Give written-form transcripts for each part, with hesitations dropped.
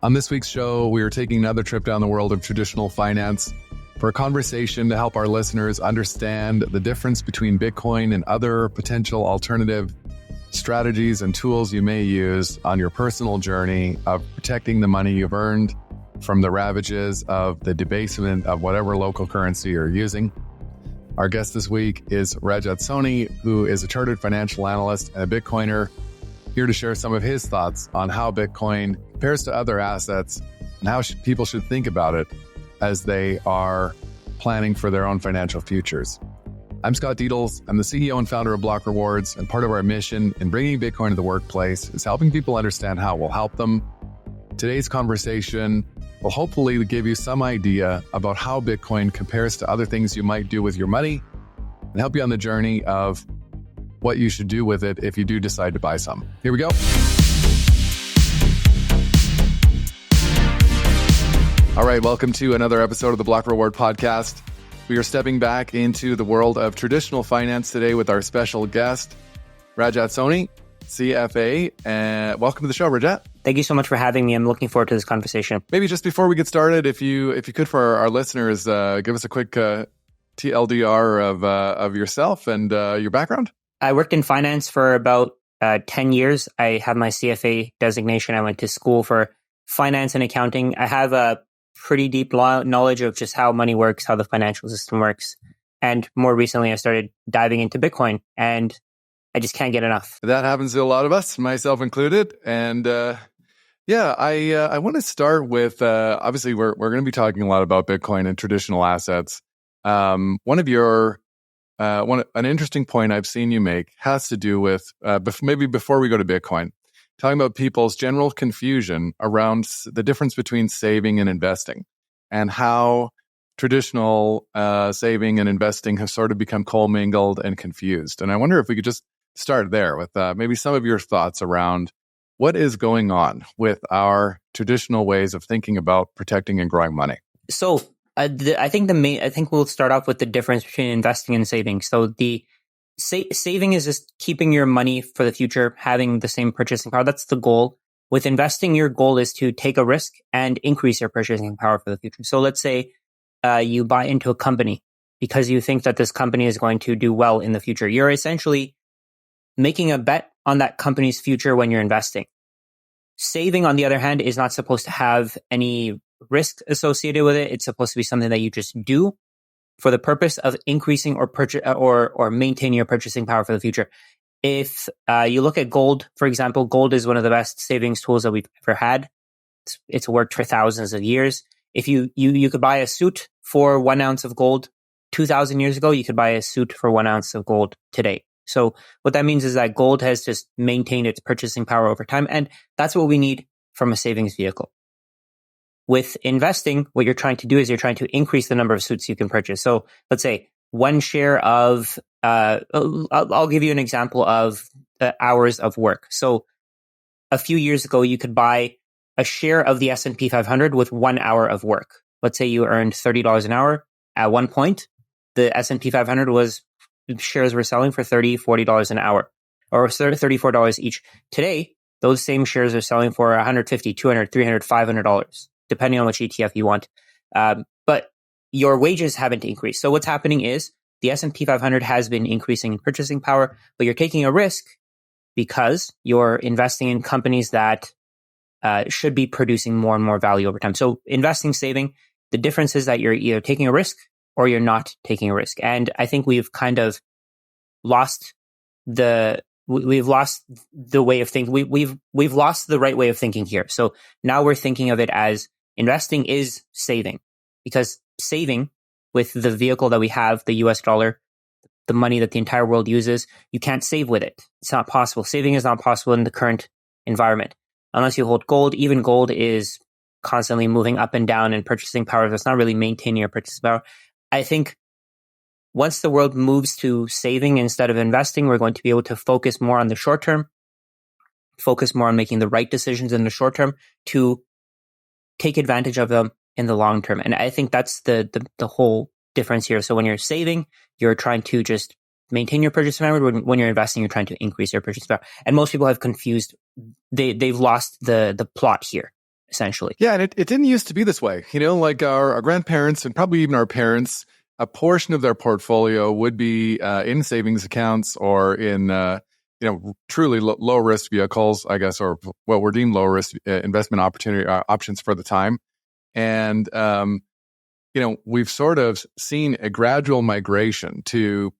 On this week's show, we are taking another trip down the world of traditional finance for a conversation to help our listeners understand the difference between Bitcoin and other potential alternative strategies and tools you may use on your personal journey of protecting the money you've earned from the ravages of the debasement of whatever local currency you're using. Our guest this week is Rajat Soni, who is a chartered financial analyst and a Bitcoiner, here to share some of his thoughts on how Bitcoin compares to other assets and how people should think about it as they are planning for their own financial futures. I'm Scott Dietels. I'm the CEO and founder of Block Rewards, and part of our mission in bringing Bitcoin to the workplace is helping people understand how it will help them. Today's conversation will hopefully give you some idea about how Bitcoin compares to other things you might do with your money and help you on the journey of what you should do with it if you do decide to buy some. Here we go. All right, welcome to another episode of the Block Reward podcast. We are stepping back into the world of traditional finance today with our special guest, Rajat Soni, CFA. And welcome to the show, Rajat. Thank you so much for having me. I'm looking forward to this conversation. Maybe just before we get started, if you could, for our listeners, give us a quick TLDR of yourself and your background. I worked in finance for about 10 years. I have my CFA designation. I went to school for finance and accounting. I have a pretty deep knowledge of just how money works, how the financial system works. And more recently, I started diving into Bitcoin, and I just can't get enough. That happens to a lot of us, myself included. And I want to start with, obviously, we're going to be talking a lot about Bitcoin and traditional assets. An interesting point I've seen you make has to do with, maybe before we go to Bitcoin, talking about people's general confusion around the difference between saving and investing and how traditional saving and investing have sort of become commingled and confused. And I wonder if we could just start there with maybe some of your thoughts around what is going on with our traditional ways of thinking about protecting and growing money. So I think we'll start off with the difference between investing and saving. So the saving is just keeping your money for the future, having the same purchasing power. That's the goal. With investing, your goal is to take a risk and increase your purchasing power for the future. So let's say you buy into a company because you think that this company is going to do well in the future. You're essentially making a bet on that company's future when you're investing. Saving, on the other hand, is not supposed to have any risk associated with it. It's supposed to be something that you just do for the purpose of increasing or maintaining your purchasing power for the future. If you look at gold, for example, gold is one of the best savings tools that we've ever had. It's worked for thousands of years. If you could buy a suit for 1 ounce of gold 2,000 years ago, you could buy a suit for 1 ounce of gold today. So what that means is that gold has just maintained its purchasing power over time, and that's what we need from a savings vehicle. With investing, what you're trying to do is you're trying to increase the number of suits you can purchase. So let's say one share of, I'll give you an example of hours of work. So a few years ago, you could buy a share of the S&P 500 with 1 hour of work. Let's say you earned $30 an hour. At one point, the S&P 500 shares were selling for $30, $40 an hour, or $34 each. Today, those same shares are selling for $150, $200, $300, $500. Depending on which ETF you want. But your wages haven't increased. So what's happening is the S&P 500 has been increasing in purchasing power, but you're taking a risk because you're investing in companies that should be producing more and more value over time. So investing, saving, the difference is that you're either taking a risk or you're not taking a risk. And I think we've kind of lost the way of thinking. We've lost the right way of thinking here. So now we're thinking of it as investing is saving, because saving with the vehicle that we have, the US dollar, the money that the entire world uses, you can't save with it. It's not possible. Saving is not possible in the current environment. Unless you hold gold, even gold is constantly moving up and down in purchasing power. That's not really maintaining your purchasing power. I think once the world moves to saving instead of investing, we're going to be able to focus more on the short term, focus more on making the right decisions in the short term to take advantage of them in the long term. And I think that's the whole difference here. So when you're saving, you're trying to just maintain your purchasing power. When you're investing, you're trying to increase your purchasing power. And most people have confused. They've lost the plot here. essentially. Yeah, and it didn't used to be this way. Like our grandparents and probably even our parents, a portion of their portfolio would be in savings accounts or in truly low risk vehicles, I guess, or what were deemed low risk investment options for the time. And we've sort of seen a gradual migration to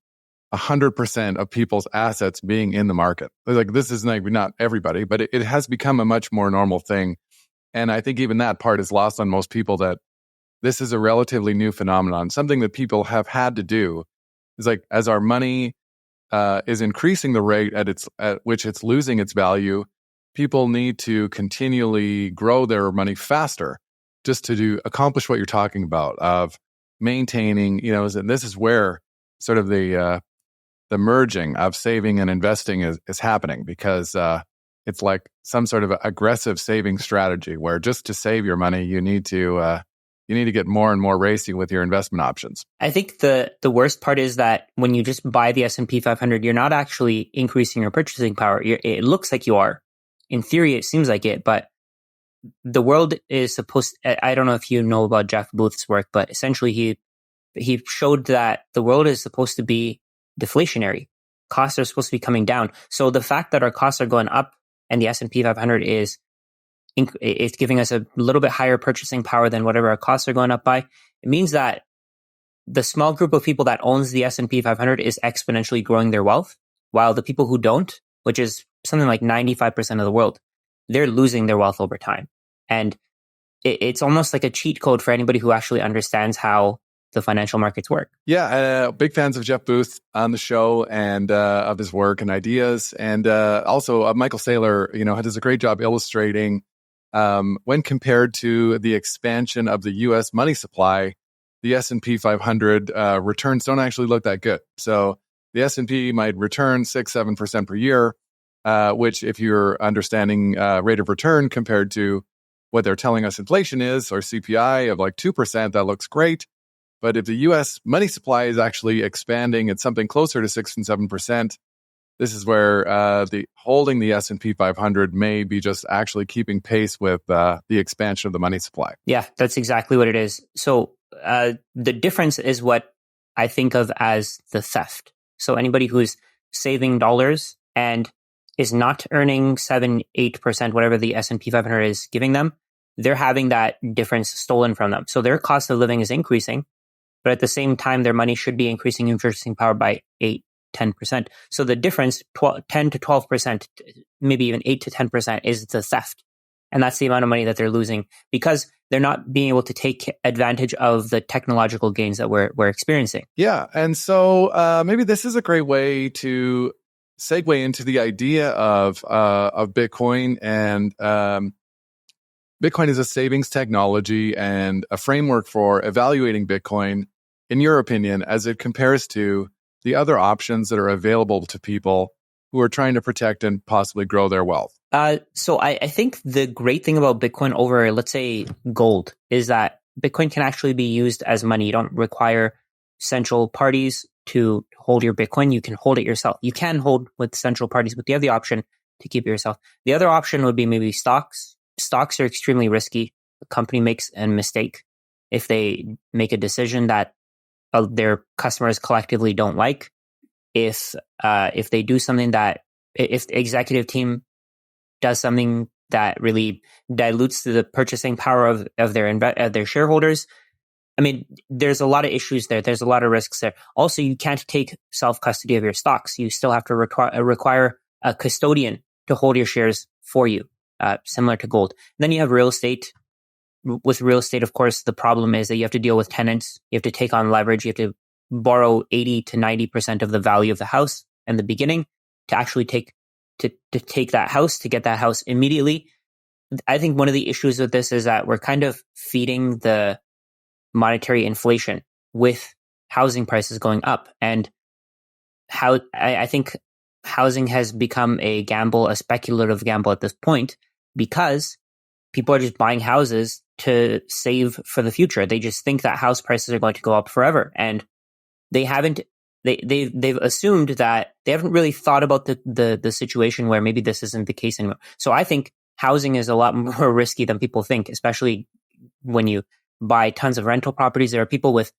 100% of people's assets being in the market. Like, this is not everybody, but it has become a much more normal thing. And I think even that part is lost on most people, that this is a relatively new phenomenon. Something that people have had to do is, like, as our money is increasing the rate at which it's losing its value, people need to continually grow their money faster just to accomplish what you're talking about of maintaining, and this is where sort of the merging of saving and investing is happening, because it's like some sort of aggressive saving strategy where just to save your money, you need to get more and more racy with your investment options. I think the worst part is that when you just buy the S&P 500, you're not actually increasing your purchasing power. It looks like you are. In theory, it seems like it, but the world is supposed... I don't know if you know about Jeff Booth's work, but essentially he showed that the world is supposed to be deflationary. Costs are supposed to be coming down. So the fact that our costs are going up and the S&P 500 is giving us a little bit higher purchasing power than whatever our costs are going up by, it means that the small group of people that owns the S&P 500 is exponentially growing their wealth, while the people who don't, which is something like 95% of the world, they're losing their wealth over time. And it's almost like a cheat code for anybody who actually understands how the financial markets work. Yeah, big fans of Jeff Booth on the show and of his work and ideas. And also Michael Saylor, does a great job illustrating when compared to the expansion of the U.S. money supply, the S&P 500 returns don't actually look that good. So the S&P might return 6-7% per year, which, if you're understanding rate of return compared to what they're telling us inflation is, or CPI of like 2%, that looks great. But if the U.S. money supply is actually expanding at something closer to 6 and 7%, this is where holding the S&P 500 may be just actually keeping pace with the expansion of the money supply. Yeah, that's exactly what it is. So the difference is what I think of as the theft. So anybody who's saving dollars and is not earning 7-8%, whatever the S&P 500 is giving them, they're having that difference stolen from them. So their cost of living is increasing, but at the same time, their money should be increasing in purchasing power by 8-10%. So the difference, 10 to 12%, maybe even 8 to 10%, is the theft. And that's the amount of money that they're losing because they're not being able to take advantage of the technological gains that we're experiencing. Yeah. And so maybe this is a great way to segue into the idea of Bitcoin. And Bitcoin is a savings technology and a framework for evaluating Bitcoin, in your opinion, as it compares to the other options that are available to people who are trying to protect and possibly grow their wealth. So I think the great thing about Bitcoin over, let's say, gold is that Bitcoin can actually be used as money. You don't require central parties to hold your Bitcoin. You can hold it yourself. You can hold with central parties, but you have the option to keep it yourself. The other option would be maybe stocks. Stocks are extremely risky. The company makes a mistake if they make a decision that their customers collectively don't like. If they do something if the executive team does something that really dilutes the purchasing power of their shareholders, I mean, there's a lot of issues there. There's a lot of risks there. Also, you can't take self-custody of your stocks. You still have to require a custodian to hold your shares for you, similar to gold. And then you have real estate. With real estate, of course, the problem is that you have to deal with tenants. You have to take on leverage. You have to borrow 80 to 90% of the value of the house in the beginning to actually take that house, to get that house immediately. I think one of the issues with this is that we're kind of feeding the monetary inflation with housing prices going up. And I think housing has become a speculative gamble at this point, because people are just buying houses to save for the future. They just think that house prices are going to go up forever. And they've assumed that they haven't really thought about the situation where maybe this isn't the case anymore. So I think housing is a lot more risky than people think, especially when you buy tons of rental properties. There are people with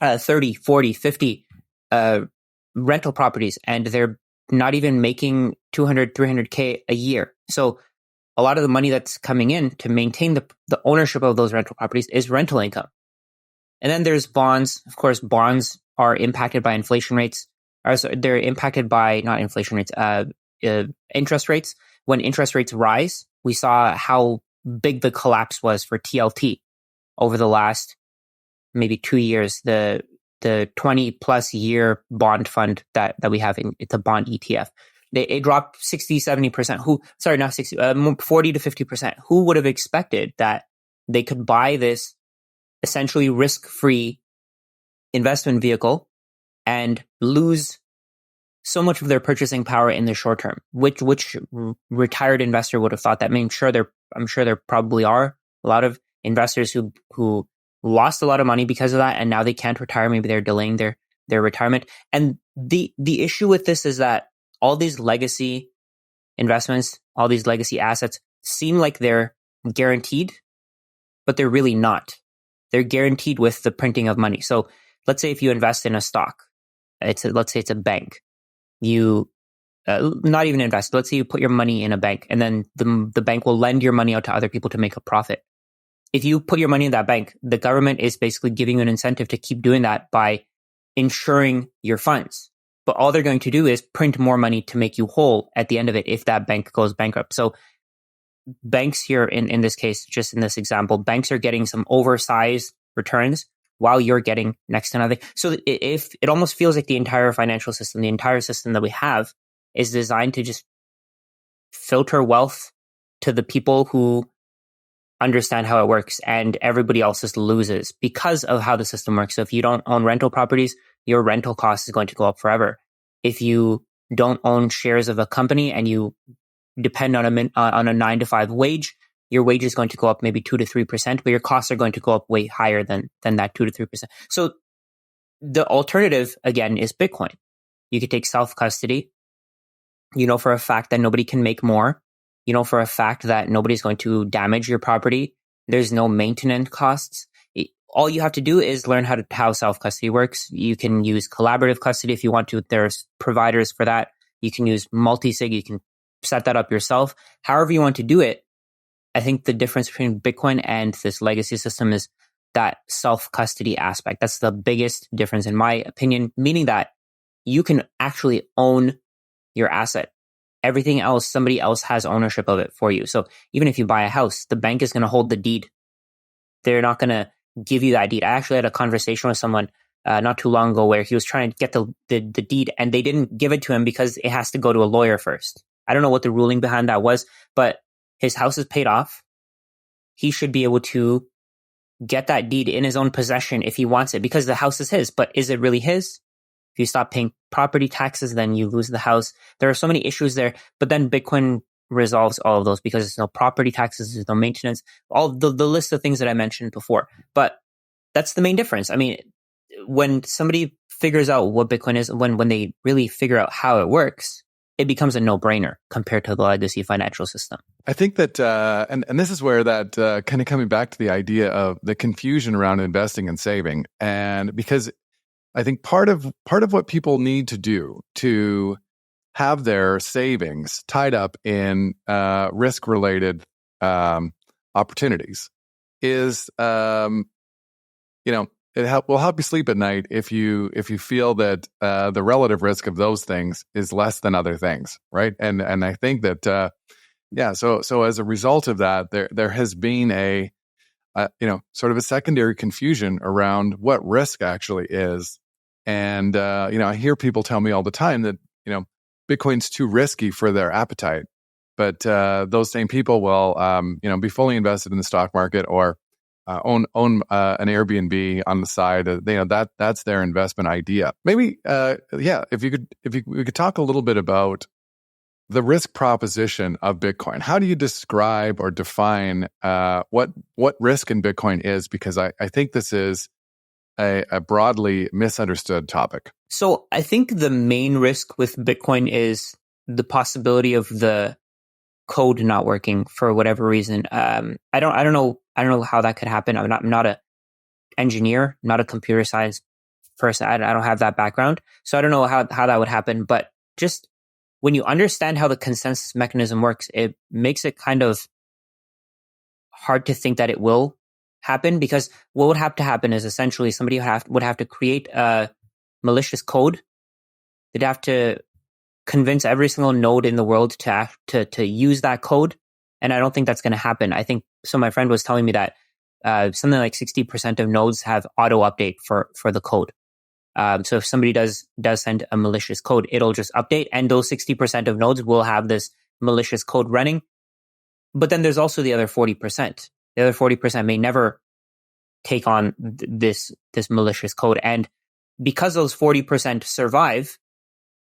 30, 40, 50 rental properties, and they're not even making 200, 300K a year. So a lot of the money that's coming in to maintain the ownership of those rental properties is rental income. And then there's bonds. Of course, bonds are impacted by inflation rates. They're impacted by not inflation rates, interest rates. When interest rates rise, we saw how big the collapse was for TLT over the last maybe 2 years. The 20 plus year bond fund that we have, it's a bond ETF. It dropped 60, 70%. Not 60, 40 to 50%. Who would have expected that they could buy this essentially risk-free investment vehicle and lose so much of their purchasing power in the short term? Which retired investor would have thought that? I mean, I'm sure there probably are a lot of investors who lost a lot of money because of that, and now they can't retire. Maybe they're delaying their retirement. And the issue with this is that all these legacy investments, all these legacy assets seem like they're guaranteed, but they're really not. They're guaranteed with the printing of money. So let's say if you invest in a stock, let's say it's a bank. You not even invest. Let's say you put your money in a bank, and then the bank will lend your money out to other people to make a profit. If you put your money in that bank, the government is basically giving you an incentive to keep doing that by insuring your funds. But all they're going to do is print more money to make you whole at the end of it if that bank goes bankrupt. So banks here, in this case, just in this example, banks are getting some oversized returns while you're getting next to nothing. So if it almost feels like the entire financial system, the entire system that we have is designed to just filter wealth to the people who understand how it works, and everybody else just loses because of how the system works. So if you don't own rental properties, your rental cost is going to go up forever. If you don't own shares of a company and you depend on a 9 to 5 wage, your wage is going to go up maybe 2 to 3%, but your costs are going to go up way higher than that 2 to 3%. So the alternative, again, is Bitcoin. You could take self-custody. You know for a fact that nobody can make more. You know for a fact that nobody's going to damage your property. There's no maintenance costs. All you have to do is learn how self-custody works. You can use collaborative custody if you want to. There's providers for that. You can use multi-sig. You can set that up yourself. However you want to do it. I think the difference between Bitcoin and this legacy system is that self-custody aspect. That's the biggest difference in my opinion, meaning that you can actually own your asset. Everything else, somebody else has ownership of it for you. So even if you buy a house, the bank is going to hold the deed. They're not going to give you that deed. I actually had a conversation with someone not too long ago where he was trying to get the deed, and they didn't give it to him because it has to go to a lawyer first. I don't know what the ruling behind that was, but his house is paid off. He should be able to get that deed in his own possession if he wants it, because the house is his. But is it really his? If you stop paying property taxes, then you lose the house. There are so many issues there, but then Bitcoin resolves all of those because there's no property taxes, there's no maintenance, all the list of things that I mentioned before. But that's the main difference. I mean, when somebody figures out what Bitcoin is, when they really figure out how it works, it becomes a no-brainer compared to the legacy financial system. I think that, and this is where that kind of coming back to the idea of the confusion around investing and saving, and because I think part of what people need to do to have their savings tied up in risk-related opportunities is, it will help you sleep at night if you feel that the relative risk of those things is less than other things, right? And I think that so as a result of that, there has been a sort of a secondary confusion around what risk actually is. And, I hear people tell me all the time that, Bitcoin's too risky for their appetite. But those same people will, be fully invested in the stock market or own an Airbnb on the side. That's their investment idea. Maybe, if we could talk a little bit about the risk proposition of Bitcoin. How do you describe or define what risk in Bitcoin is? Because I think this is a broadly misunderstood topic. So I think the main risk with Bitcoin is the possibility of the code not working for whatever reason. I don't know how that could happen. I'm not a engineer, not a computer science person. I don't have that background, so I don't know how that would happen. But just when you understand how the consensus mechanism works, it makes it kind of hard to think that it will happen, because what would have to happen is essentially somebody would have to create a malicious code. They'd have to convince every single node in the world to use that code, and I don't think that's going to happen. I think so. My friend was telling me that something like 60% of nodes have auto update for the code. So if somebody does send a malicious code, it'll just update, and those 60% of nodes will have this malicious code running. But then there's also the other 40%. The other 40% may never take on this malicious code, and because those 40% survive,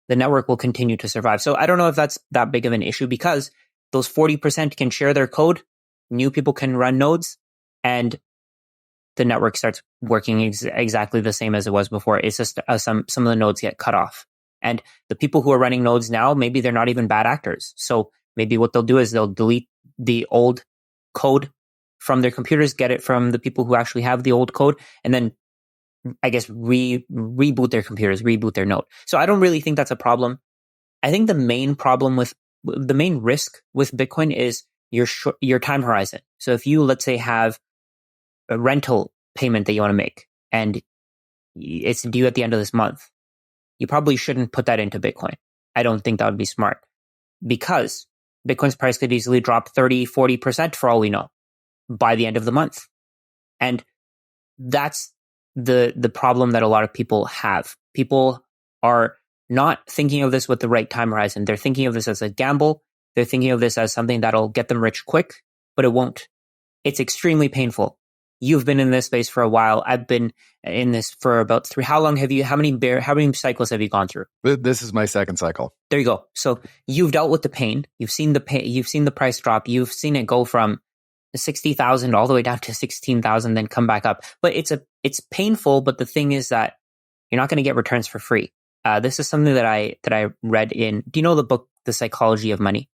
the network will continue to survive. So I don't know if that's that big of an issue, because those 40% can share their code, new people can run nodes, and the network starts working exactly the same as it was before. It's just some of the nodes get cut off. And the people who are running nodes now, maybe they're not even bad actors. So maybe what they'll do is they'll delete the old code from their computers, get it from the people who actually have the old code, and then I guess reboot their computers, reboot their node. So I don't really think that's a problem. I think the main risk with Bitcoin is your time horizon. So if you, let's say, have a rental payment that you want to make, and it's due at the end of this month, you probably shouldn't put that into Bitcoin. I don't think that would be smart, because Bitcoin's price could easily drop 30, 40% for all we know by the end of the month. And that's the problem that a lot of people have. People are not thinking of this with the right time horizon. They're thinking of this as a gamble. They're thinking of this as something that'll get them rich quick, but it won't. It's extremely painful. You've been in this space for a while. I've been in this for about how many cycles have you gone through? This is my second cycle. There you go. So you've dealt with the pain. You've seen the pain. You've seen the price drop. You've seen it go from 60,000 all the way down to 16,000, then come back up. But it's painful. But the thing is that you're not going to get returns for free. This is something that I read in. Do you know the book, The Psychology of Money?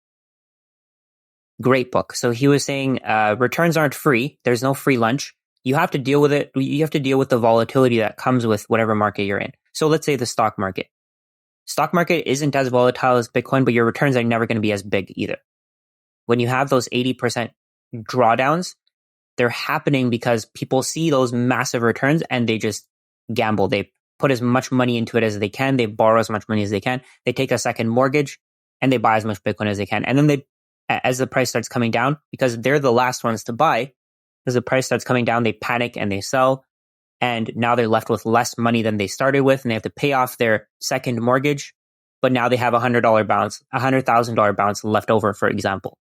Great book. So he was saying returns aren't free. There's no free lunch. You have to deal with it. You have to deal with the volatility that comes with whatever market you're in. So let's say the stock market. Stock market isn't as volatile as Bitcoin, but your returns are never going to be as big either. When you have those 80% drawdowns, they're happening because people see those massive returns and they just gamble. They put as much money into it as they can. They borrow as much money as they can. They take a second mortgage and they buy as much Bitcoin as they can. And then as the price starts coming down, because they're the last ones to buy, as the price starts coming down, they panic and they sell. And now they're left with less money than they started with, and they have to pay off their second mortgage. But now they have $100,000 balance left over, for example.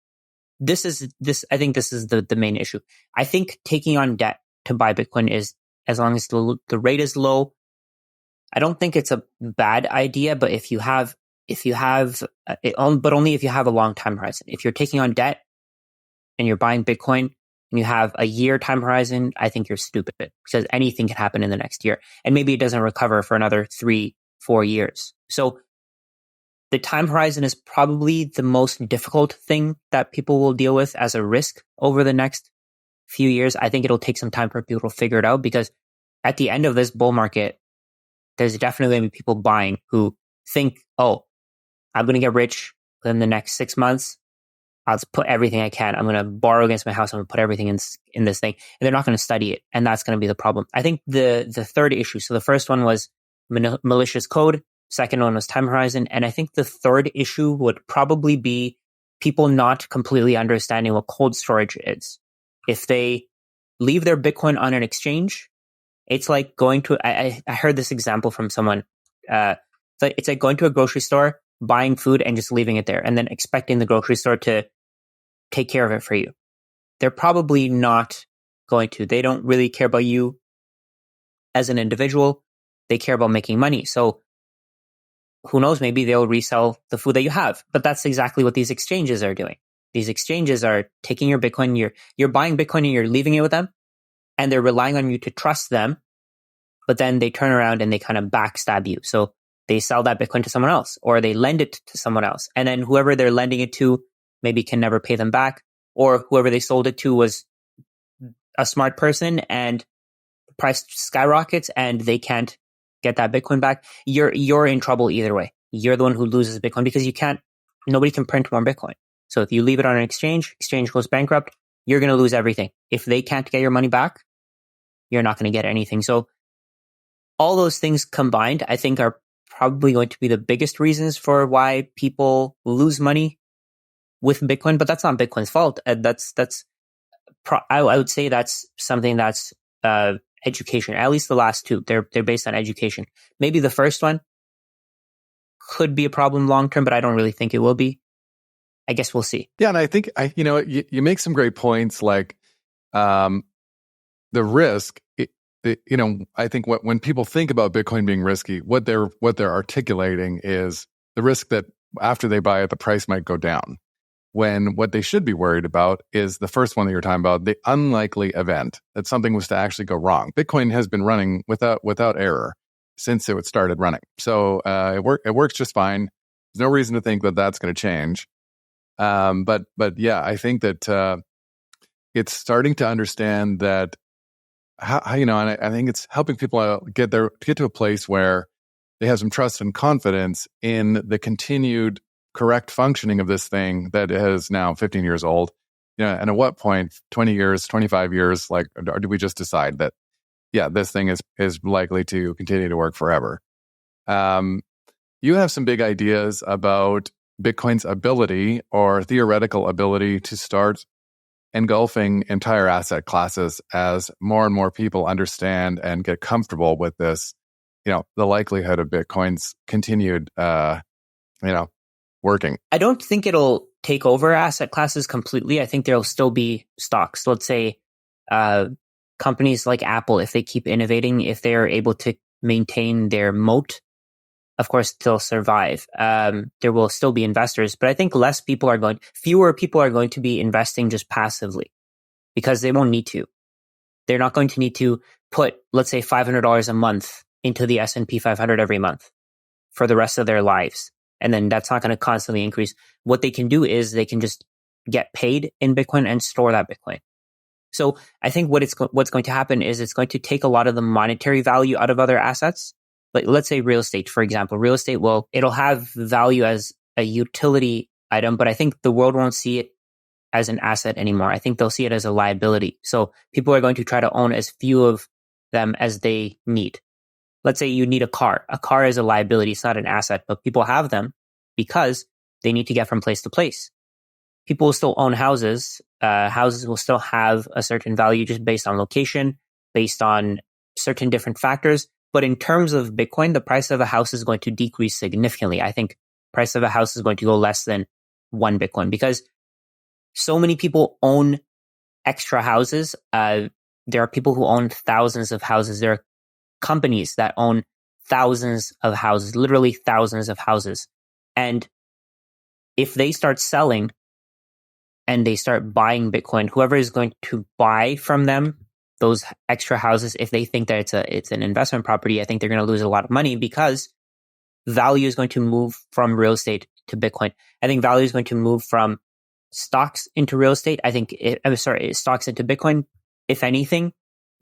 I think this is the main issue. I think taking on debt to buy Bitcoin is, as long as the rate is low, I don't think it's a bad idea. But but only if you have a long time horizon. If you're taking on debt and you're buying Bitcoin and you have a year time horizon, I think you're stupid, because anything can happen in the next year. And maybe it doesn't recover for another 3-4 years. So the time horizon is probably the most difficult thing that people will deal with as a risk over the next few years. I think it'll take some time for people to figure it out, because at the end of this bull market, there's definitely going to be people buying who think, oh, I'm going to get rich within the next 6 months. I'll just put everything I can. I'm going to borrow against my house. I'm going to put everything in this thing. And they're not going to study it. And that's going to be the problem. I think the third issue. So the first one was malicious code. Second one was time horizon. And I think the third issue would probably be people not completely understanding what cold storage is. If they leave their Bitcoin on an exchange, it's like going to, I heard this example from someone. It's like going to a grocery store, buying food and just leaving it there, and then expecting the grocery store to take care of it for you. They're probably not going to. They don't really care about you as an individual. They care about making money. So who knows, maybe they'll resell the food that you have. But that's exactly what these exchanges are doing. These exchanges are taking your Bitcoin, you're buying Bitcoin and you're leaving it with them, and they're relying on you to trust them. But then they turn around and they kind of backstab you. So they sell that Bitcoin to someone else, or they lend it to someone else. And then whoever they're lending it to maybe can never pay them back, or whoever they sold it to was a smart person and the price skyrockets and they can't get that Bitcoin back. You're in trouble either way. You're the one who loses Bitcoin because nobody can print more Bitcoin. So if you leave it on an exchange goes bankrupt, you're going to lose everything. If they can't get your money back, you're not going to get anything. So all those things combined, I think, are probably going to be the biggest reasons for why people lose money with Bitcoin. But that's not Bitcoin's fault. I would say that's something that's education. At least the last two, they're based on education. Maybe the first one could be a problem long term, but I don't really think it will be. I guess we'll see. Yeah, and I think you make some great points, like the risk. I think when people think about Bitcoin being risky, what they're articulating is the risk that after they buy it, the price might go down. When what they should be worried about is the first one that you're talking about, the unlikely event that something was to actually go wrong. Bitcoin has been running without error since it started running, so it works just fine. There's no reason to think that that's going to change. But yeah, I think that it's starting to understand that how and I think it's helping people get to a place where they have some trust and confidence in the continued correct functioning of this thing that is now 15 years old. And at what point, 20 years, 25 years, or do we just decide that, yeah, this thing is likely to continue to work forever? You have some big ideas about Bitcoin's ability or theoretical ability to start engulfing entire asset classes as more and more people understand and get comfortable with this, the likelihood of Bitcoin's continued, working. I don't think it'll take over asset classes completely. I think there'll still be stocks. Let's say companies like Apple, if they keep innovating, if they are able to maintain their moat, of course, they'll survive. There will still be investors, but I think fewer people are going to be investing just passively because they won't need to. They're not going to need to put, let's say, $500 a month into the S&P 500 every month for the rest of their lives. And then that's not going to constantly increase. What they can do is they can just get paid in Bitcoin and store that Bitcoin. So I think what's going to happen is it's going to take a lot of the monetary value out of other assets. Like, let's say real estate, for example. Real estate, it'll have value as a utility item, but I think the world won't see it as an asset anymore. I think they'll see it as a liability. So people are going to try to own as few of them as they need. Let's say you need a car. A car is a liability. It's not an asset, but people have them because they need to get from place to place. People will still own houses. Houses will still have a certain value just based on location, based on certain different factors. But in terms of Bitcoin, the price of a house is going to decrease significantly. I think price of a house is going to go less than 1 Bitcoin because so many people own extra houses. There are people who own thousands of houses. There are companies that own thousands of houses, literally thousands of houses. And if they start selling and they start buying Bitcoin, whoever is going to buy from them those extra houses, if they think that it's an investment property, I think they're going to lose a lot of money because value is going to move from real estate to Bitcoin. I think value is going to move from stocks into real estate. I think stocks into Bitcoin, if anything,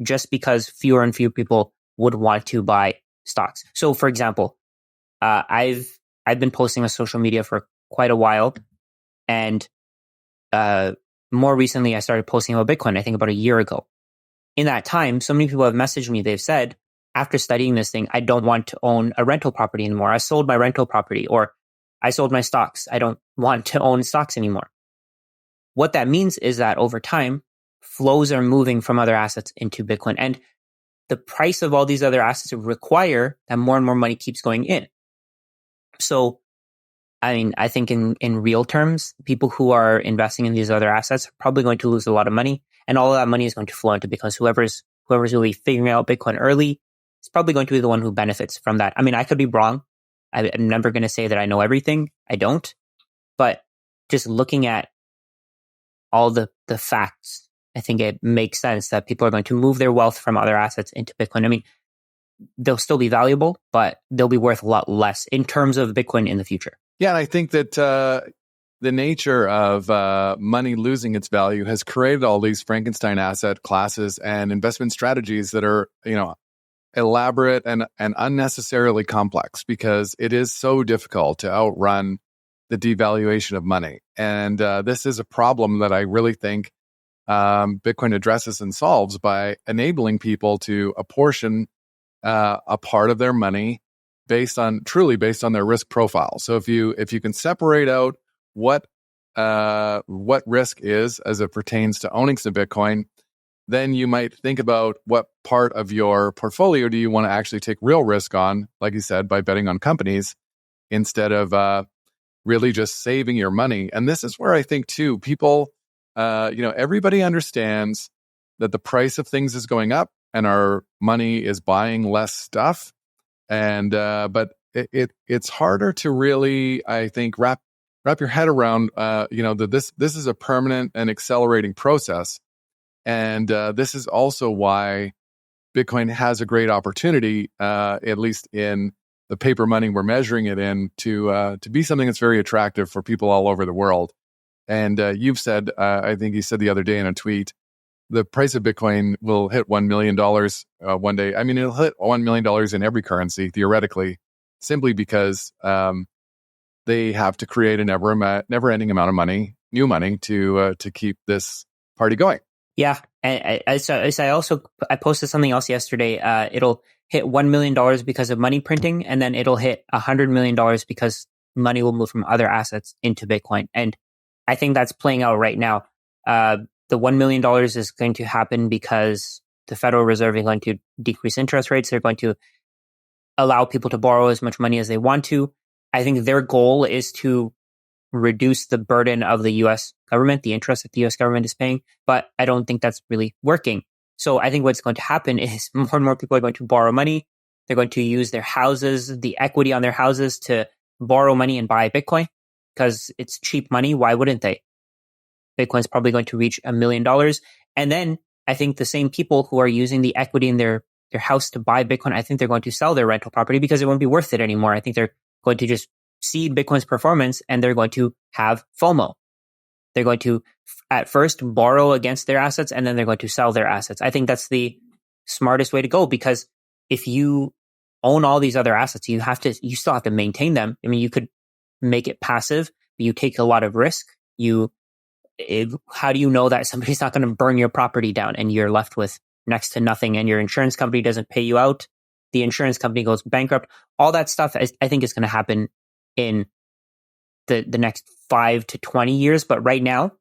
just because fewer and fewer people would want to buy stocks. So, for example, I've been posting on social media for quite a while, and more recently, I started posting about Bitcoin. I think about a year ago. In that time, so many people have messaged me. They've said, after studying this thing, I don't want to own a rental property anymore. I sold my rental property, or I sold my stocks. I don't want to own stocks anymore. What that means is that over time, flows are moving from other assets into Bitcoin. And the price of all these other assets require that more and more money keeps going in. So, I mean, I think in real terms, people who are investing in these other assets are probably going to lose a lot of money. And all of that money is going to flow into Bitcoin. So whoever's really figuring out Bitcoin early is probably going to be the one who benefits from that. I mean, I could be wrong. I'm never going to say that I know everything. I don't. But just looking at all the facts, I think it makes sense that people are going to move their wealth from other assets into Bitcoin. I mean, they'll still be valuable, but they'll be worth a lot less in terms of Bitcoin in the future. Yeah, and I think that the nature of money losing its value has created all these Frankenstein asset classes and investment strategies that are, elaborate and unnecessarily complex, because it is so difficult to outrun the devaluation of money. And this is a problem that I really think Bitcoin addresses and solves by enabling people to apportion a part of their money truly based on their risk profile. So if you can separate out what risk is as it pertains to owning some Bitcoin, then you might think about what part of your portfolio do you want to actually take real risk on, like you said, by betting on companies instead of really just saving your money. And this is where I think too, people, everybody understands that the price of things is going up and our money is buying less stuff. And but it's harder to really, I think, wrap your head around, that this is a permanent and accelerating process. And this is also why Bitcoin has a great opportunity, at least in the paper money we're measuring it in, to be something that's very attractive for people all over the world. And you've said, I think you said the other day in a tweet, the price of Bitcoin will hit $1 million one day. I mean, it'll hit $1 million in every currency, theoretically, simply because they have to create a never-ending amount of money, new money, to keep this party going. Yeah, and I posted something else yesterday. It'll hit $1 million because of money printing, and then it'll hit $100 million because money will move from other assets into Bitcoin. And I think that's playing out right now. The $1 million is going to happen because the Federal Reserve is going to decrease interest rates. They're going to allow people to borrow as much money as they want to. I think their goal is to reduce the burden of the U.S. government, the interest that the U.S. government is paying, but I don't think that's really working. So I think what's going to happen is more and more people are going to borrow money. They're going to use their houses, the equity on their houses, to borrow money and buy Bitcoin because it's cheap money. Why wouldn't they? Bitcoin's probably going to reach $1 million. And then I think the same people who are using the equity in their house to buy Bitcoin, I think they're going to sell their rental property because it won't be worth it anymore. I think they're going to just see Bitcoin's performance and they're going to have FOMO. They're going to at first borrow against their assets and then they're going to sell their assets. I think that's the smartest way to go, because if you own all these other assets, you still have to maintain them. I mean, you could make it passive, but you take a lot of risk. How do you know that somebody's not going to burn your property down and you're left with next to nothing and your insurance company doesn't pay you out? The insurance company goes bankrupt. All that stuff, I think, is going to happen in the next 5 to 20 years. But right now,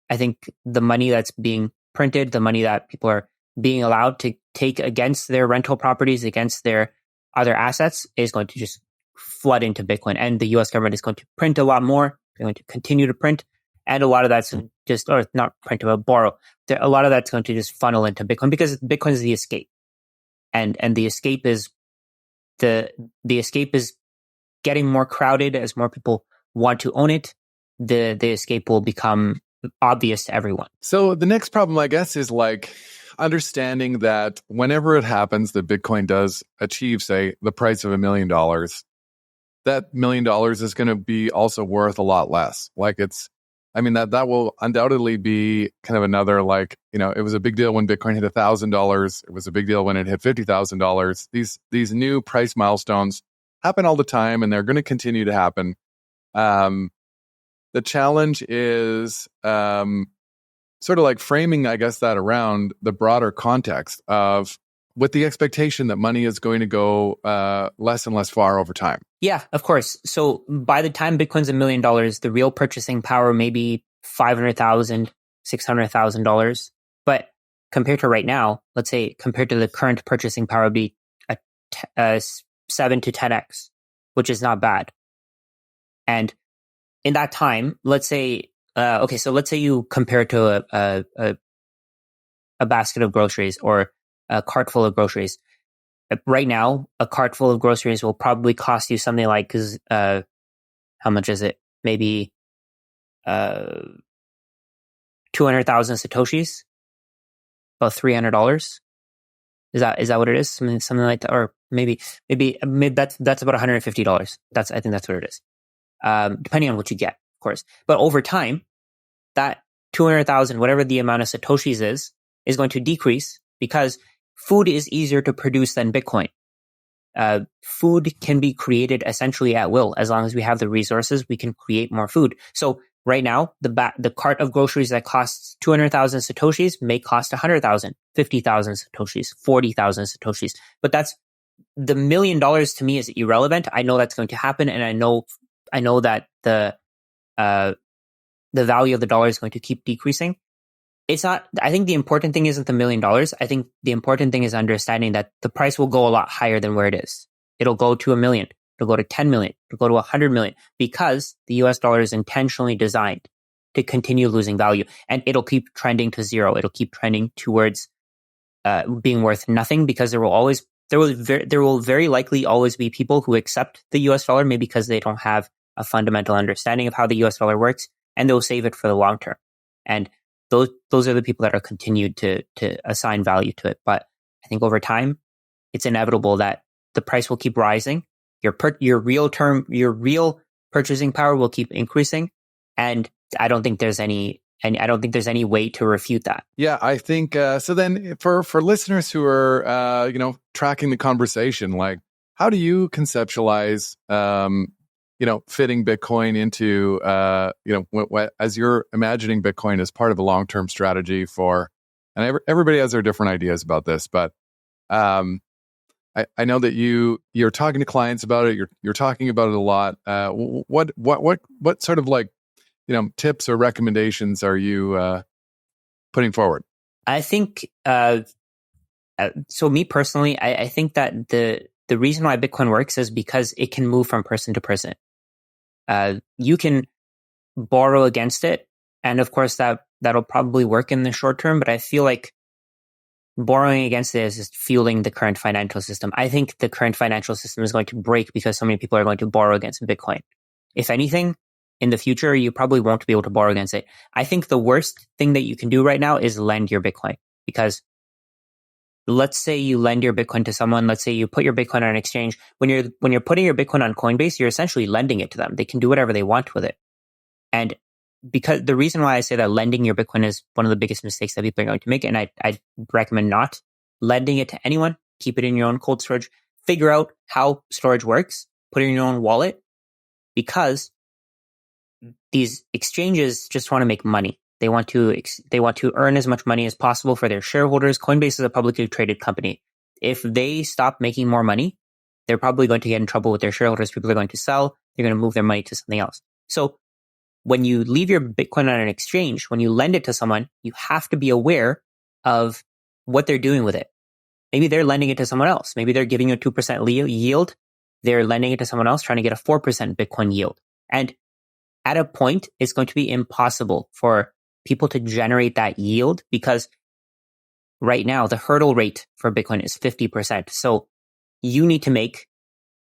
I think the money that's being printed, the money that people are being allowed to take against their rental properties, against their other assets, is going to just flood into Bitcoin. And the US government is going to print a lot more. They're going to continue to print. And a lot of that's just, or not print, but borrow. A lot of that's going to just funnel into Bitcoin because Bitcoin is the escape. And the escape is the escape is getting more crowded as more people want to own it. The escape will become obvious to everyone. So the next problem, I guess, is like understanding that whenever it happens that Bitcoin does achieve, say, the price of $1 million, that $1 million is going to be also worth a lot less. Like that will undoubtedly be kind of another, it was a big deal when Bitcoin hit $1,000. It was a big deal when it hit $50,000. These new price milestones happen all the time, and they're going to continue to happen. The challenge is sort of like framing, I guess, that around the broader context of with the expectation that money is going to go less and less far over time. Yeah, of course. So by the time Bitcoin's $1 million, the real purchasing power may be $500,000, $600,000. But compared to right now, let's say compared to the current purchasing power, would be a 7 to 10x, which is not bad. And in that time, let's say, let's say you compare it to a basket of groceries or a cart full of groceries. Right now, a cart full of groceries will probably cost you something like, how much is it? Maybe 200,000 Satoshis, about $300. Is that what it is? Something like that, or maybe that's about $150. I think that's what it is. Depending on what you get, of course. But over time, that 200,000, whatever the amount of Satoshis is going to decrease because food is easier to produce than Bitcoin. Food can be created essentially at will. As long as we have the resources, we can create more food. So right now, the cart of groceries that costs 200,000 Satoshis may cost 100,000, 50,000 Satoshis, 40,000 Satoshis. But that's the $1 million to me is irrelevant. I know that's going to happen. And I know that the value of the dollar is going to keep decreasing. It's not, I think the important thing isn't the $1 million. I think the important thing is understanding that the price will go a lot higher than where it is. It'll go to $1 million. It'll go to 10 million. It'll go to 100 million because the US dollar is intentionally designed to continue losing value, and it'll keep trending to zero. It'll keep trending towards being worth nothing because there will very likely always be people who accept the US dollar, maybe because they don't have a fundamental understanding of how the US dollar works, and they'll save it for the long term. And those are the people that are continued to assign value to it. But I think over time, it's inevitable that the price will keep rising. Your real purchasing power will keep increasing, and I don't think there's any way to refute that. Yeah, I think so. Then for listeners who are tracking the conversation, like how do you conceptualize fitting Bitcoin into, as you're imagining Bitcoin as part of a long-term strategy and everybody has their different ideas about this, but I know that you're talking to clients about it. You're talking about it a lot. What sort of tips or recommendations are you putting forward? I think, so me personally, I think that the reason why Bitcoin works is because it can move from person to person. You can borrow against it, and of course that'll probably work in the short term, but I feel like borrowing against it is just fueling the current financial system. I think the current financial system is going to break because so many people are going to borrow against Bitcoin. If anything, in the future, you probably won't be able to borrow against it. I think the worst thing that you can do right now is lend your Bitcoin, because let's say you lend your Bitcoin to someone. Let's say you put your Bitcoin on an exchange. When you're putting your Bitcoin on Coinbase, you're essentially lending it to them. They can do whatever they want with it. And because the reason why I say that lending your Bitcoin is one of the biggest mistakes that people are going to make, and I recommend not lending it to anyone. Keep it in your own cold storage. Figure out how storage works. Put it in your own wallet, because these exchanges just want to make money. They want to earn as much money as possible for their shareholders. Coinbase is a publicly traded company. If they stop making more money, they're probably going to get in trouble with their shareholders. People are going to sell. They're going to move their money to something else. So when you leave your Bitcoin on an exchange, when you lend it to someone, you have to be aware of what they're doing with it. Maybe they're lending it to someone else. Maybe they're giving you a 2% yield. They're lending it to someone else trying to get a 4% Bitcoin yield. And at a point, it's going to be impossible for people to generate that yield, because right now the hurdle rate for Bitcoin is 50%. So you need to make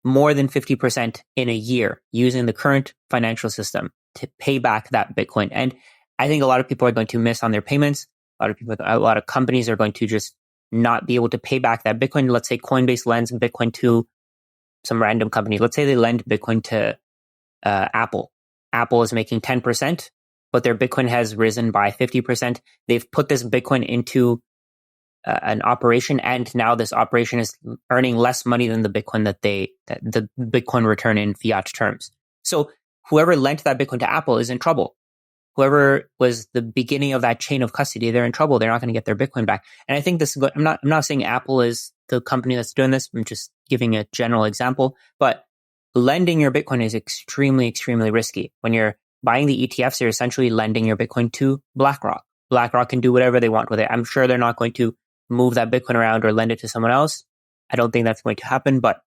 more than 50% in a year using the current financial system to pay back that Bitcoin. And I think a lot of people are going to miss on their payments. A lot of companies are going to just not be able to pay back that Bitcoin. Let's say Coinbase lends Bitcoin to some random company. Let's say they lend Bitcoin to Apple. Apple is making 10%, but their Bitcoin has risen by 50%. They've put this Bitcoin into an operation, and now this operation is earning less money than the Bitcoin that the Bitcoin return in fiat terms. So whoever lent that Bitcoin to Apple is in trouble. Whoever was the beginning of that chain of custody, they're in trouble. They're not going to get their Bitcoin back. And I think this is I'm not saying Apple is the company that's doing this. I'm just giving a general example. But lending your Bitcoin is extremely, extremely risky. When you're buying the ETFs, you're essentially lending your Bitcoin to BlackRock. BlackRock can do whatever they want with it. I'm sure they're not going to move that Bitcoin around or lend it to someone else. I don't think that's going to happen, but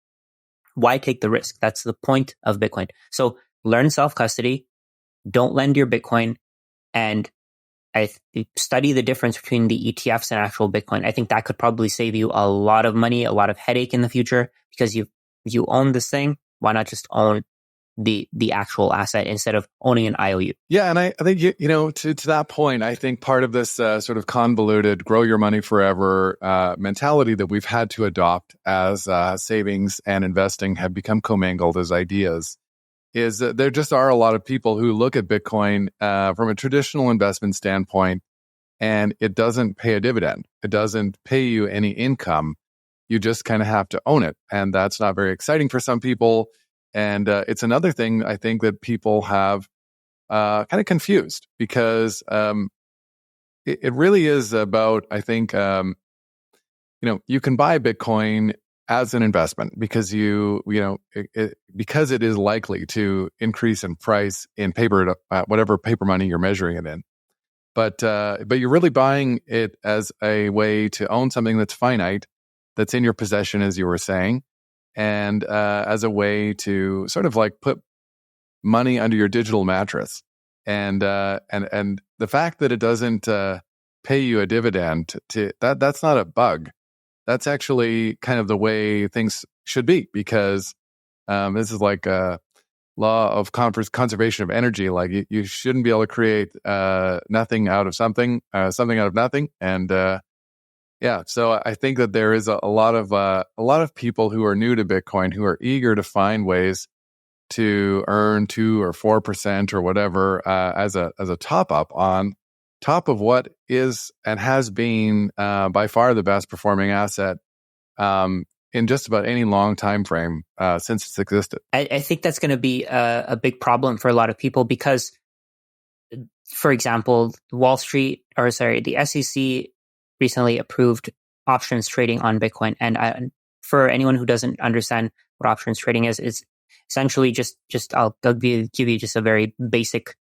why take the risk? That's the point of Bitcoin. So learn self-custody, don't lend your Bitcoin, and study the difference between the ETFs and actual Bitcoin. I think that could probably save you a lot of money, a lot of headache in the future, because you own this thing. Why not just own the actual asset instead of owning an IOU? Yeah, and I think to that point, I think part of this sort of convoluted grow your money forever mentality that we've had to adopt as savings and investing have become commingled as ideas is that there just are a lot of people who look at Bitcoin from a traditional investment standpoint, and it doesn't pay a dividend. It doesn't pay you any income. You just kind of have to own it. And that's not very exciting for some people. And it's another thing I think that people have kind of confused, because it really is about, I think, you can buy Bitcoin as an investment because because it is likely to increase in price in paper, whatever paper money you're measuring it in. But you're really buying it as a way to own something that's finite, that's in your possession, as you were saying, and as a way to sort of like put money under your digital mattress. And the fact that it doesn't pay you a dividend, that's not a bug. That's actually kind of the way things should be, because this is like a law of conservation of energy. Like you shouldn't be able to create nothing out of something, something out of nothing. And so I think that there is a lot of people who are new to Bitcoin who are eager to find ways to earn 2 or 4% or whatever as a top up on top of what is and has been by far the best performing asset in just about any long time frame since it's existed. I think that's going to be a big problem for a lot of people because, for example, the SEC recently approved options trading on Bitcoin. And for anyone who doesn't understand what options trading is, it's essentially just I'll give you just a very basic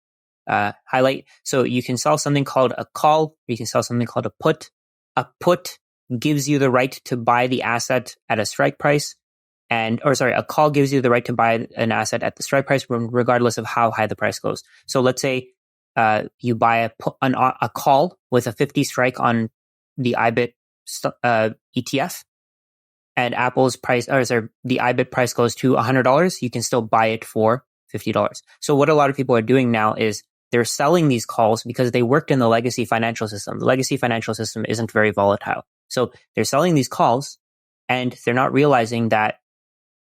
highlight. So you can sell something called a call, or you can sell something called a put. A put gives you the right to buy the asset at a strike price, a call gives you the right to buy an asset at the strike price, regardless of how high the price goes. So let's say you buy a call with a 50 strike on the IBIT ETF, and the IBIT price goes to $100. You can still buy it for $50. So what a lot of people are doing now is they're selling these calls because they worked in the legacy financial system. The legacy financial system isn't very volatile. So they're selling these calls and they're not realizing that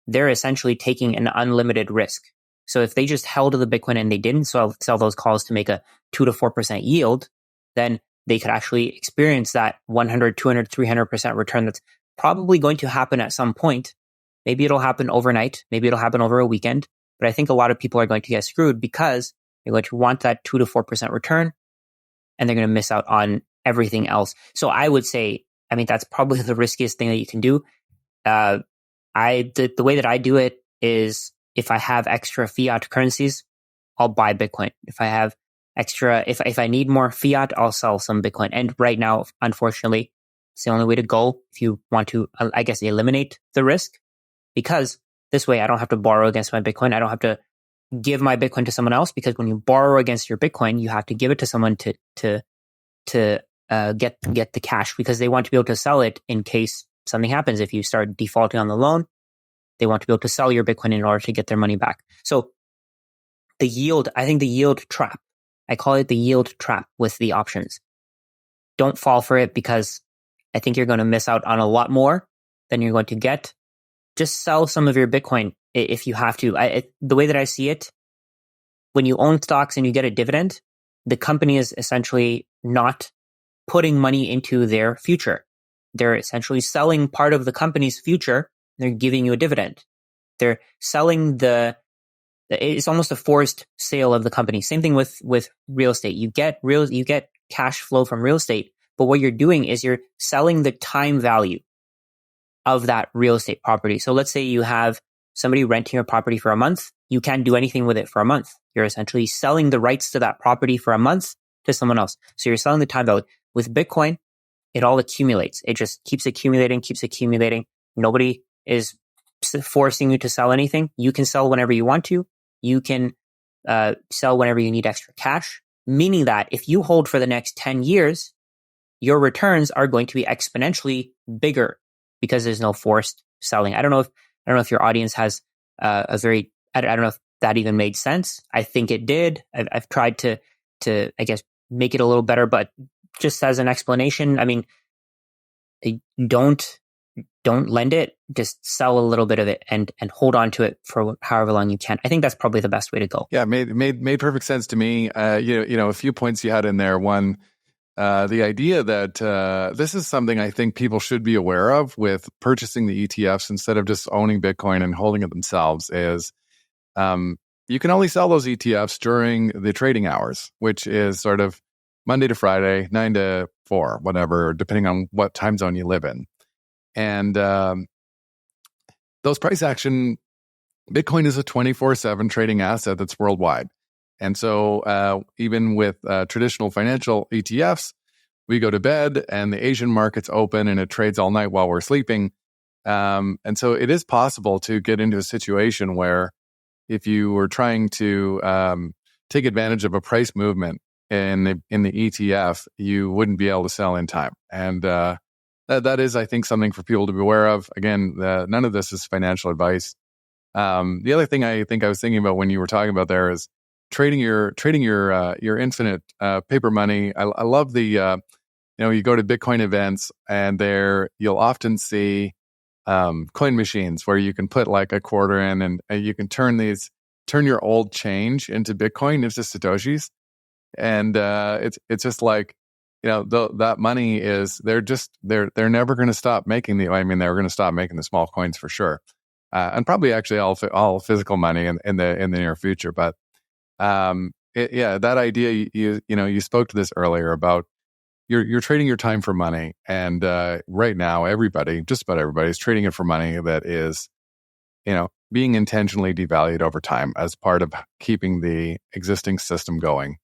they're essentially taking an unlimited risk. So if they just held the Bitcoin and they didn't sell those calls to make a 2 to 4% yield, then they could actually experience that 100, 200, 300% return that's probably going to happen at some point. Maybe it'll happen overnight. Maybe it'll happen over a weekend. But I think a lot of people are going to get screwed because they're going to want that 2 to 4% return and they're going to miss out on everything else. So I would say, that's probably the riskiest thing that you can do. The way that I do it is if I have extra fiat currencies, I'll buy Bitcoin. If I have extra, if I need more fiat, I'll sell some Bitcoin. And right now, unfortunately, it's the only way to go if you want to, eliminate the risk, because this way I don't have to borrow against my Bitcoin. I don't have to give my Bitcoin to someone else, because when you borrow against your Bitcoin, you have to give it to someone to get the cash, because they want to be able to sell it in case something happens. If you start defaulting on the loan, they want to be able to sell your Bitcoin in order to get their money back. So the yield trap, I call it the yield trap with the options. Don't fall for it, because I think you're going to miss out on a lot more than you're going to get. Just sell some of your Bitcoin if you have to. The way that I see it, when you own stocks and you get a dividend, the company is essentially not putting money into their future. They're essentially selling part of the company's future. They're giving you a dividend. They're selling it's almost a forced sale of the company. Same thing with real estate. You get cash flow from real estate, but what you're doing is you're selling the time value of that real estate property. So let's say you have somebody renting your property for a month. You can't do anything with it for a month. You're essentially selling the rights to that property for a month to someone else. So you're selling the time value. With Bitcoin, it all accumulates. It just keeps accumulating. Nobody is forcing you to sell anything. You can sell whenever you want to. You can sell whenever you need extra cash, meaning that if you hold for the next 10 years, your returns are going to be exponentially bigger because there's no forced selling. I don't know if your audience has I don't know if that even made sense. I think it did. I've tried to make it a little better, but just as an explanation, don't don't lend it, just sell a little bit of it and hold on to it for however long you can. I think that's probably the best way to go. Yeah, made perfect sense to me. A few points you had in there. One, the idea that this is something I think people should be aware of with purchasing the ETFs instead of just owning Bitcoin and holding it themselves is you can only sell those ETFs during the trading hours, which is sort of Monday to Friday, 9 to 4, whatever, depending on what time zone you live in. And those price action, Bitcoin is a 24/7 trading asset that's worldwide. And so even with traditional financial ETFs, we go to bed and the Asian market's open and it trades all night while we're sleeping. And so it is possible to get into a situation where if you were trying to take advantage of a price movement in the ETF, you wouldn't be able to sell in time. And that is, I think, something for people to be aware of. Again, none of this is financial advice. The other thing I think I was thinking about when you were talking about there is trading your infinite paper money. I love the you go to Bitcoin events and there you'll often see coin machines where you can put like a quarter in and you can turn your old change into Bitcoin, into Satoshis, and it's just like, that money is they're never going to stop making they're going to stop making the small coins for sure, and probably actually all physical money in the near future. But that idea you spoke to this earlier about you're trading your time for money, and right now just about everybody is trading it for money that is being intentionally devalued over time as part of keeping the existing system going.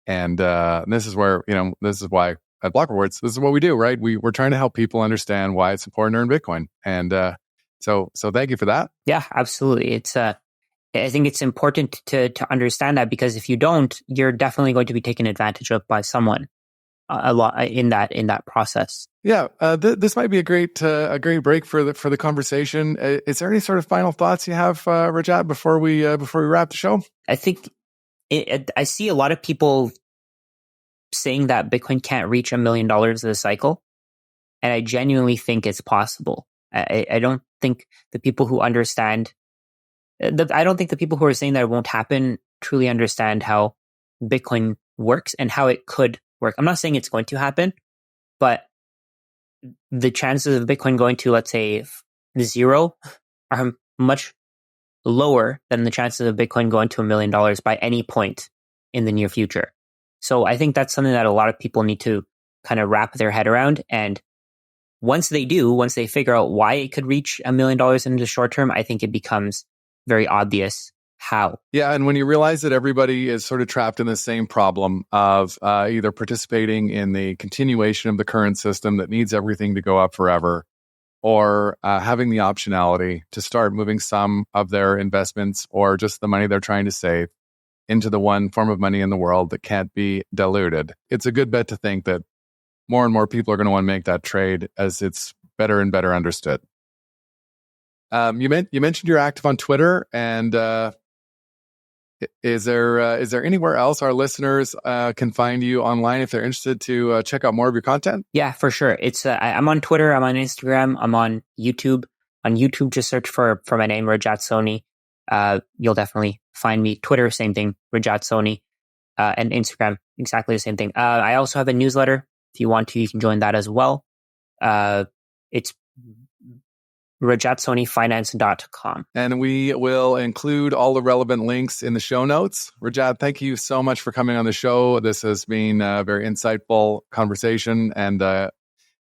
And this is where, this is why at Block Rewards, this is what we do, right? We're trying to help people understand why it's important to earn Bitcoin. And so thank you for that. Yeah, absolutely. It's I think it's important to understand that, because if you don't, you're definitely going to be taken advantage of by someone a lot in that process. Yeah, this might be a great break for the conversation. Is there any sort of final thoughts you have, Rajat, before we wrap the show? I think I see a lot of people saying that Bitcoin can't reach $1 million in a cycle, and I genuinely think it's possible. I don't think the people who understand I don't think the people who are saying that it won't happen truly understand how Bitcoin works and how it could work. I'm not saying it's going to happen, but the chances of Bitcoin going to, let's say, 0 are much lower than the chances of Bitcoin going to $1 million by any point in the near future. So I think that's something that a lot of people need to kind of wrap their head around. And once they figure out why it could reach $1 million in the short term, I think it becomes very obvious how. Yeah, and when you realize that everybody is sort of trapped in the same problem of either participating in the continuation of the current system that needs everything to go up forever, or having the optionality to start moving some of their investments or just the money they're trying to save into the one form of money in the world that can't be diluted. It's a good bet to think that more and more people are going to want to make that trade as it's better and better understood. You mentioned you're active on Twitter, and is there anywhere else our listeners can find you online if they're interested to check out more of your content? Yeah, for sure. It's I'm on Twitter, I'm on Instagram, I'm on YouTube. On YouTube, just search for my name, Rajat Soni. You'll definitely find me. Twitter, same thing, Rajat Soni, and Instagram, exactly the same thing. I also have a newsletter. If you want to, you can join that as well. It's RajatSoniFinance.com. And we will include all the relevant links in the show notes. Rajat, thank you so much for coming on the show. This has been a very insightful conversation. And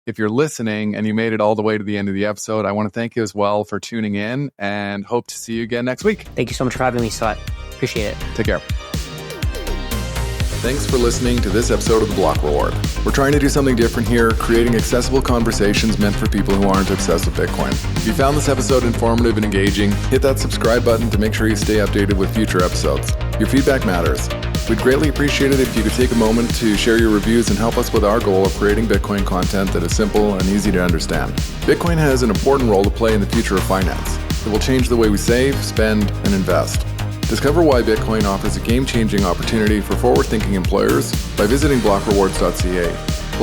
if you're listening and you made it all the way to the end of the episode, I want to thank you as well for tuning in and hope to see you again next week. Thank you so much for having me, Scott. Appreciate it. Take care. Thanks for listening to this episode of The Block Reward. We're trying to do something different here, creating accessible conversations meant for people who aren't obsessed with Bitcoin. If you found this episode informative and engaging, hit that subscribe button to make sure you stay updated with future episodes. Your feedback matters. We'd greatly appreciate it if you could take a moment to share your reviews and help us with our goal of creating Bitcoin content that is simple and easy to understand. Bitcoin has an important role to play in the future of finance. It will change the way we save, spend, and invest. Discover why Bitcoin offers a game-changing opportunity for forward-thinking employers by visiting blockrewards.ca.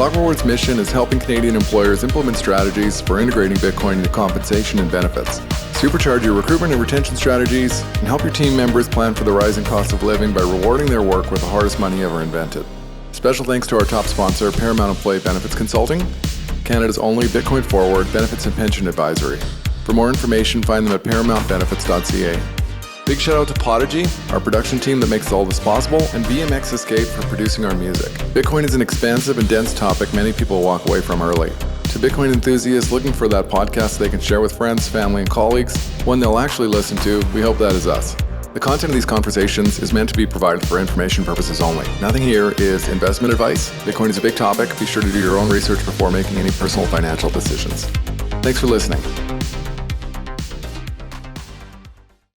Block Reward's mission is helping Canadian employers implement strategies for integrating Bitcoin into compensation and benefits, supercharge your recruitment and retention strategies, and help your team members plan for the rising cost of living by rewarding their work with the hardest money ever invented. Special thanks to our top sponsor, Paramount Employee Benefits Consulting, Canada's only Bitcoin forward benefits and pension advisory. For more information, find them at paramountbenefits.ca. Big shout out to Podigy, our production team that makes all this possible, and BMX Escape for producing our music. Bitcoin is an expansive and dense topic many people walk away from early. To Bitcoin enthusiasts looking for that podcast they can share with friends, family, and colleagues, one they'll actually listen to, we hope that is us. The content of these conversations is meant to be provided for information purposes only. Nothing here is investment advice. Bitcoin is a big topic. Be sure to do your own research before making any personal financial decisions. Thanks for listening.